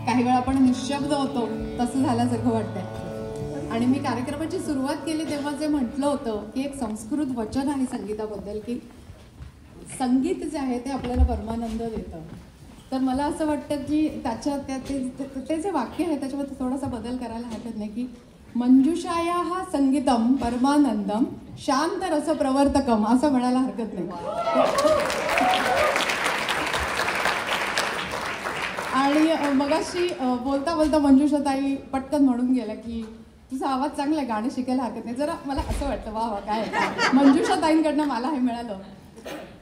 काही वेळा आपण निशब्द होतो तसं झाल्यासारखं वाटतंय. आणि मी कार्यक्रमाची सुरुवात केली तेव्हा जे म्हटलं होतं की एक संस्कृत वचन आहे संगीताबद्दल की संगीत जे आहे ते आपल्याला परमानंद देतं. तर मला असं वाटतं की ते जे वाक्य आहे त्याच्यामध्ये थोडासा बदल करायला हरकत नाही की मंजुषाया हा संगीतम परमानंदम शांत रस प्रवर्तकम असं म्हणायला हरकत नाही. आणि मगाशी बोलता बोलता मंजुषाताई पटकन म्हणून गेल्या की तुझा आवाज चांगला आहे, गाणं शिकायला हरकत नाही. जरा मला असं वाटतं वा वा काय मंजुषाताईंकडनं मला हे मिळालं.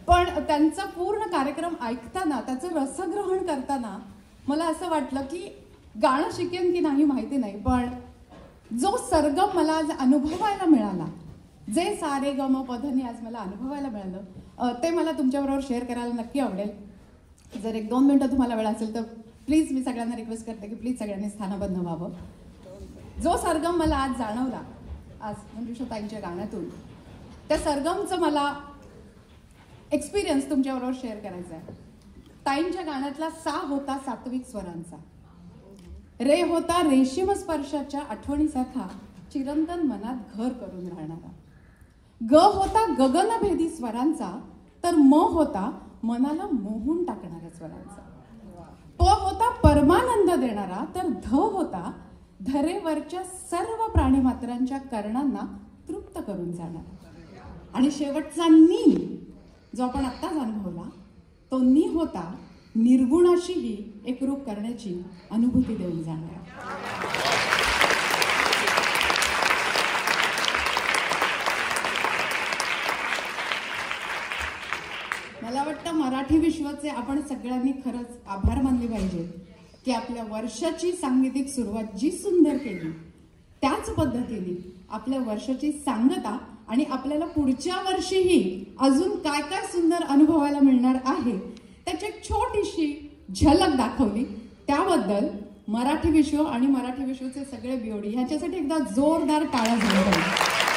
पण त्यांचा पूर्ण कार्यक्रम ऐकताना त्याचं रसग्रहण करताना मला असं वाटलं की गाणं शिकेन की नाही माहिती नाही, पण जो सरगम मला आज अनुभवायला मिळाला, जे सारे गम पधनी आज मला अनुभवायला मिळालं ते मला तुमच्याबरोबर शेअर करायला नक्की आवडेल. जर 1-2 मिनिटं तुम्हाला वेळ असेल तर प्लीज मी सगळ्यांना रिक्वेस्ट करते की प्लीज सगळ्यांनी स्थानबद्ध व्हावं. जो सरगम मला आज जाणवला आज मंजुषाताईंच्या गाण्यातून, त्या सरगमचं मला एक्सपिरियन्स तुमच्याबरोबर शेअर करायचा आहे. ताईंच्या गाण्यातला सा होता सात्विक स्वरांचा, रे होता रेशीम स्पर्शाच्या आठवणीसारखा चिरंतन मनात घर करून राहणारा, ग होता गगनभेदी स्वरांचा, तर म होता मनाला मोहून टाकणाऱ्या स्वरांचा, प होता परमानंद देणारा, तर ध होता धरेवरच्या सर्व प्राणीमात्रांच्या कर्णांना तृप्त करून जाणारा, आणि शेवटचा नी जो आपण आत्ताच अनुभवला तो नी होता निर्गुणाशीही एकरूप करण्याची अनुभूती देऊन जाणारा. मला वाटतं मराठी विश्वाचे आपण सगळ्यांनी खरंच आभार मानले पाहिजे की आपल्या वर्षाची सांगीतिक सुरुवात जी सुंदर केली त्याच पद्धतीने आपल्या वर्षाची सांगता आणि आपल्याला पुढच्या वर्षीही अजून काय काय सुंदर अनुभवायला मिळणार आहे त्याची एक छोटीशी झलक दाखवली. त्याबद्दल मराठी विश्व आणि मराठी विश्वचे सगळे बिओडी ह्याच्यासाठी एकदा जोरदार टाळ्या झाल्या पाहिजे.